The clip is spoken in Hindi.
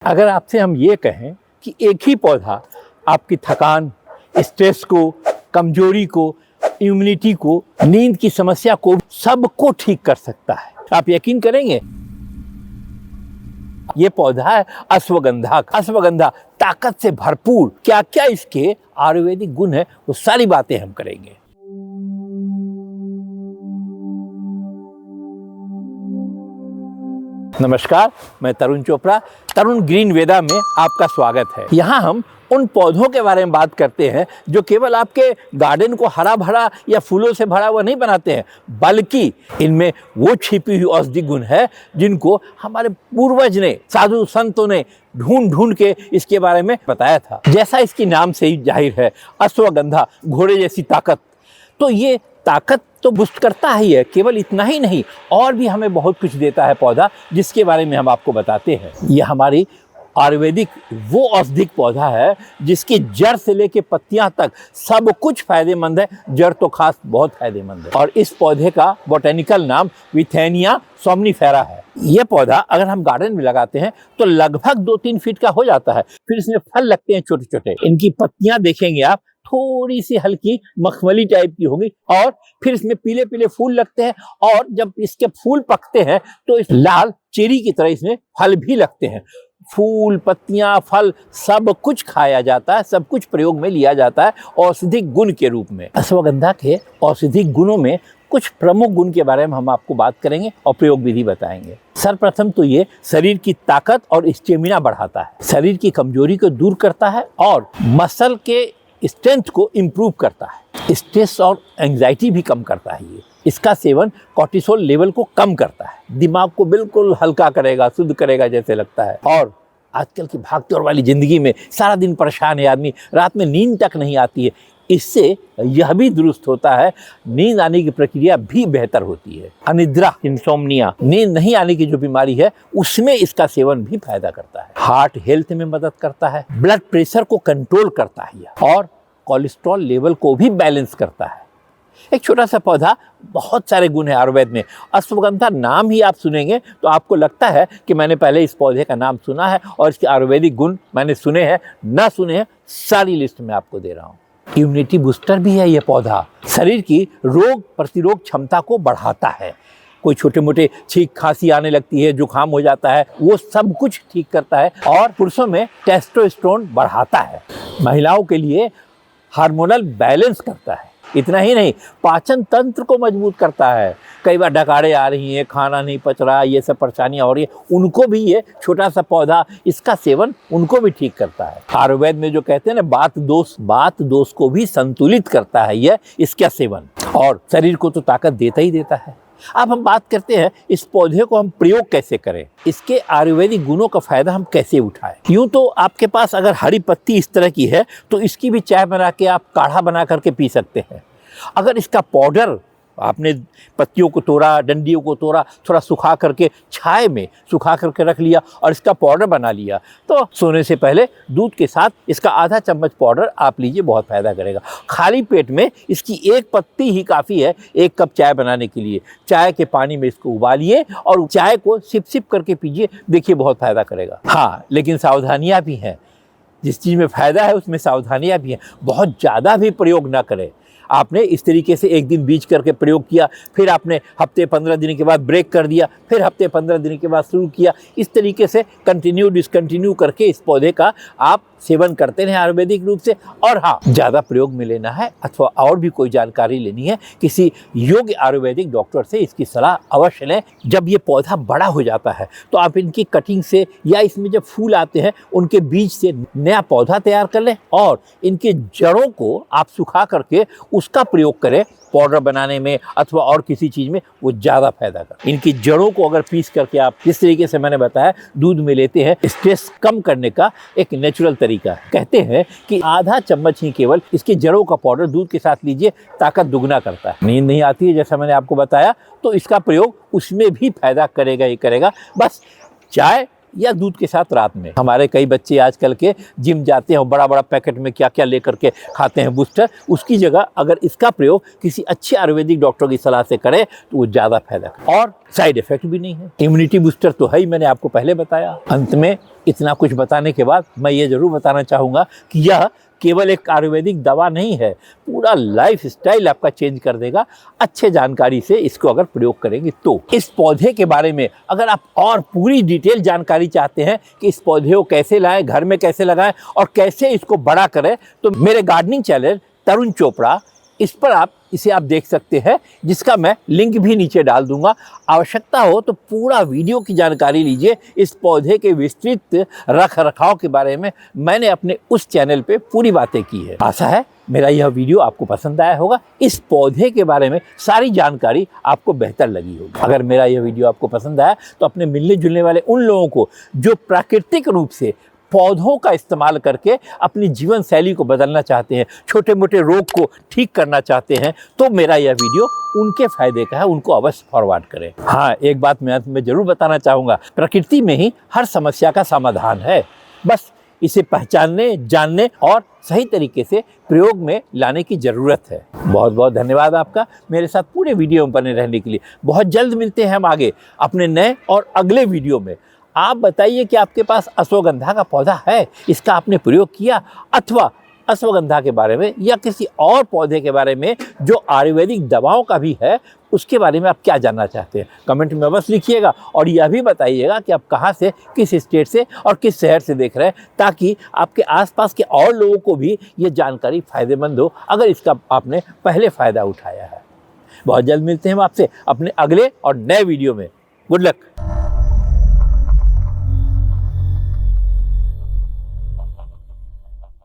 अगर आपसे हम ये कहें कि एक ही पौधा आपकी थकान, स्ट्रेस को, कमजोरी को, इम्यूनिटी को, नींद की समस्या को, सबको ठीक कर सकता है, आप यकीन करेंगे? ये पौधा है अश्वगंधा। अश्वगंधा ताकत से भरपूर। क्या क्या इसके आयुर्वेदिक गुण है, वो सारी बातें हम करेंगे। नमस्कार, मैं तरुण चोपड़ा, तरुण ग्रीन वेदा में आपका स्वागत है। यहाँ हम उन पौधों के बारे में बात करते हैं जो केवल आपके गार्डन को हरा भरा या फूलों से भरा हुआ नहीं बनाते हैं, बल्कि इनमें वो छिपी हुई औषधि गुण है जिनको हमारे पूर्वज ने, साधु संतों ने ढूंढ ढूंढ के इसके बारे में बताया था। जैसा इसकी नाम से ही जाहिर है, अश्वगंधा, घोड़े जैसी ताकत। तो ये ताकत तो बुस्ट करता ही है, केवल इतना ही नहीं, और भी हमें बहुत कुछ देता है पौधा, जिसके बारे में हम आपको बताते हैं। यह हमारी आयुर्वेदिक वो औषधिक पौधा है जिसकी जड़ से लेके पत्तियां तक सब कुछ फायदेमंद है। जड़ तो खास बहुत फायदेमंद है। और इस पौधे का बॉटेनिकल नाम विथेनिया सोमनिफेरा है। यह पौधा अगर हम गार्डन में लगाते हैं तो लगभग 2-3 फीट का हो जाता है। फिर इसमें फल लगते हैं छोटे छोटे। इनकी पत्तियां देखेंगे आप, थोड़ी सी हल्की मखमली टाइप की होगी, और फिर इसमें पीले पीले फूल लगते हैं, और जब इसके फूल पकते हैं तो इस लाल चेरी की तरह इसमें फल भी लगते हैं। फूल, पत्तियां, फल सब कुछ खाया जाता है, सब कुछ प्रयोग में लिया जाता है औषधिक गुण के रूप में। अश्वगंधा के औषधिक गुणों में कुछ प्रमुख गुण के बारे में हम आपको बात करेंगे और प्रयोग विधि बताएंगे। सर्वप्रथम तो ये शरीर की ताकत और स्टेमिना बढ़ाता है, शरीर की कमजोरी को दूर करता है और मसल के स्ट्रेंथ को इम्प्रूव करता है, स्ट्रेस और एंजाइटी भी कम करता है। ये इसका सेवन कॉर्टिसोल लेवल को कम करता है, दिमाग को बिल्कुल हल्का करेगा, शुद्ध करेगा जैसे लगता है। और आजकल की भागदौड़ वाली जिंदगी में सारा दिन परेशान है आदमी, रात में नींद तक नहीं आती है, इससे यह भी दुरुस्त होता है, नींद आने की प्रक्रिया भी बेहतर होती है। अनिद्रा, इंसोम्निया, नींद नहीं आने की जो बीमारी है, उसमें इसका सेवन भी फायदा करता है। हार्ट हेल्थ में मदद करता है, ब्लड प्रेशर को कंट्रोल करता है और कोलेस्ट्रॉल लेवल को भी बैलेंस करता है। एक छोटा सा पौधा, बहुत सारे गुण है आयुर्वेद में। अश्वगंधा नाम ही आप सुनेंगे तो आपको लगता है कि मैंने पहले इस पौधे का नाम सुना है और इसके आयुर्वेदिक गुण मैंने सुने हैं, ना सुने हैं, सारी लिस्ट में आपको दे रहा हूँ। इम्यूनिटी बूस्टर भी है ये पौधा, शरीर की रोग प्रतिरोध क्षमता को बढ़ाता है। कोई छोटे मोटे छींक खांसी आने लगती है, जुकाम हो जाता है, वो सब कुछ ठीक करता है। और पुरुषों में टेस्टोस्टेरोन बढ़ाता है, महिलाओं के लिए हार्मोनल बैलेंस करता है। इतना ही नहीं, पाचन तंत्र को मजबूत करता है। कई बार डकारें आ रही हैं, खाना नहीं पच रहा, ये सब परेशानियां हो रही है, उनको भी ये छोटा सा पौधा, इसका सेवन उनको भी ठीक करता है। आयुर्वेद में जो कहते हैं ना, बात दोष को भी संतुलित करता है यह इसका सेवन, और शरीर को तो ताकत देता ही देता है। अब हम बात करते हैं इस पौधे को हम प्रयोग कैसे करें, इसके आयुर्वेदिक गुणों का फायदा हम कैसे उठाएं। यूं तो आपके पास अगर हरी पत्ती इस तरह की है तो इसकी भी चाय बना के आप काढ़ा बना करके पी सकते हैं। अगर इसका पाउडर, आपने पत्तियों को तोड़ा, डंडियों को तोड़ा, थोड़ा सुखा करके छाए में सुखा करके रख लिया और इसका पाउडर बना लिया, तो सोने से पहले दूध के साथ इसका आधा चम्मच पाउडर आप लीजिए, बहुत फायदा करेगा। खाली पेट में इसकी एक पत्ती ही काफ़ी है 1 कप चाय बनाने के लिए। चाय के पानी में इसको उबालिए और चाय को सिप सिप करके पीजिए, देखिए बहुत फायदा करेगा। हाँ, लेकिन सावधानियाँ भी हैं, जिस चीज़ में फ़ायदा है उसमें सावधानियाँ भी हैं। बहुत ज़्यादा भी प्रयोग ना करें। आपने इस तरीके से एक दिन बीच करके प्रयोग किया, फिर आपने हफ्ते 15 दिन के बाद ब्रेक कर दिया, फिर हफ्ते 15 दिन के बाद शुरू किया, इस तरीके से कंटिन्यू डिसकंटिन्यू करके इस पौधे का आप सेवन करते रहे आयुर्वेदिक रूप से। और हाँ, ज़्यादा प्रयोग में लेना है अथवा और भी कोई जानकारी लेनी है, किसी योग्य आयुर्वेदिक डॉक्टर से इसकी सलाह अवश्य लें। जब ये पौधा बड़ा हो जाता है तो आप इनकी कटिंग से या इसमें जब फूल आते हैं उनके बीज से नया पौधा तैयार कर लें और इनके जड़ों को आप सुखा करके उसका प्रयोग करें पाउडर बनाने में अथवा और किसी चीज़ में, वो ज़्यादा फायदा कर। इनकी जड़ों को अगर पीस करके आप जिस तरीके से मैंने बताया दूध में लेते हैं, स्ट्रेस कम करने का एक नेचुरल तरीका है। कहते हैं कि आधा चम्मच ही केवल इसकी जड़ों का पाउडर दूध के साथ लीजिए, ताकत दुगना करता है। नींद नहीं आती है जैसा मैंने आपको बताया, तो इसका प्रयोग उसमें भी फायदा करेगा ही करेगा। बस चाय या दूध के साथ रात में। हमारे कई बच्चे आजकल के जिम जाते हैं, बड़ा बड़ा पैकेट में क्या क्या लेकर के खाते हैं बूस्टर, उसकी जगह अगर इसका प्रयोग किसी अच्छे आयुर्वेदिक डॉक्टर की सलाह से करें तो वो ज़्यादा फायदा करे और साइड इफेक्ट भी नहीं है। इम्यूनिटी बूस्टर तो है ही, मैंने आपको पहले बताया। अंत में इतना कुछ बताने के बाद मैं ये ज़रूर बताना चाहूँगा कि यह केवल एक आयुर्वेदिक दवा नहीं है, पूरा लाइफ स्टाइल आपका चेंज कर देगा अच्छे जानकारी से इसको अगर प्रयोग करेंगे तो। इस पौधे के बारे में अगर आप और पूरी डिटेल जानकारी चाहते हैं कि इस पौधे को कैसे लाएं, घर में कैसे लगाएं और कैसे इसको बड़ा करें, तो मेरे गार्डनिंग चैनल तरुण चोपड़ा, इस पर आप इसे आप देख सकते हैं, जिसका मैं लिंक भी नीचे डाल दूंगा। आवश्यकता हो तो पूरा वीडियो की जानकारी लीजिए। इस पौधे के विस्तृत रख रखाव के बारे में मैंने अपने उस चैनल पे पूरी बातें की है। आशा है मेरा यह वीडियो आपको पसंद आया होगा, इस पौधे के बारे में सारी जानकारी आपको बेहतर लगी होगी। अगर मेरा यह वीडियो आपको पसंद आया तो अपने मिलने जुलने वाले उन लोगों को जो प्राकृतिक रूप से पौधों का इस्तेमाल करके अपनी जीवन शैली को बदलना चाहते हैं, छोटे मोटे रोग को ठीक करना चाहते हैं, तो मेरा यह वीडियो उनके फायदे का है, उनको अवश्य फॉरवर्ड करें। हाँ, एक बात मैं जरूर बताना चाहूँगा, प्रकृति में ही हर समस्या का समाधान है। बस इसे पहचानने, जानने और सही तरीके से प्रयोग में लाने की ज़रूरत है। बहुत बहुत धन्यवाद आपका मेरे साथ पूरे वीडियो में बने रहने के लिए। बहुत जल्द मिलते हैं हम आगे अपने नए और अगले वीडियो में। आप बताइए कि आपके पास अश्वगंधा का पौधा है, इसका आपने प्रयोग किया, अथवा अश्वगंधा के बारे में या किसी और पौधे के बारे में जो आयुर्वेदिक दवाओं का भी है, उसके बारे में आप क्या जानना चाहते हैं, कमेंट में बस लिखिएगा। और यह भी बताइएगा कि आप कहाँ से, किस स्टेट से और किस शहर से देख रहे हैं, ताकि आपके आसपास के और लोगों को भी ये जानकारी फ़ायदेमंद हो अगर इसका आपने पहले फ़ायदा उठाया है। बहुत जल्द मिलते हैं हम आपसे अपने अगले और नए वीडियो में। Good luck.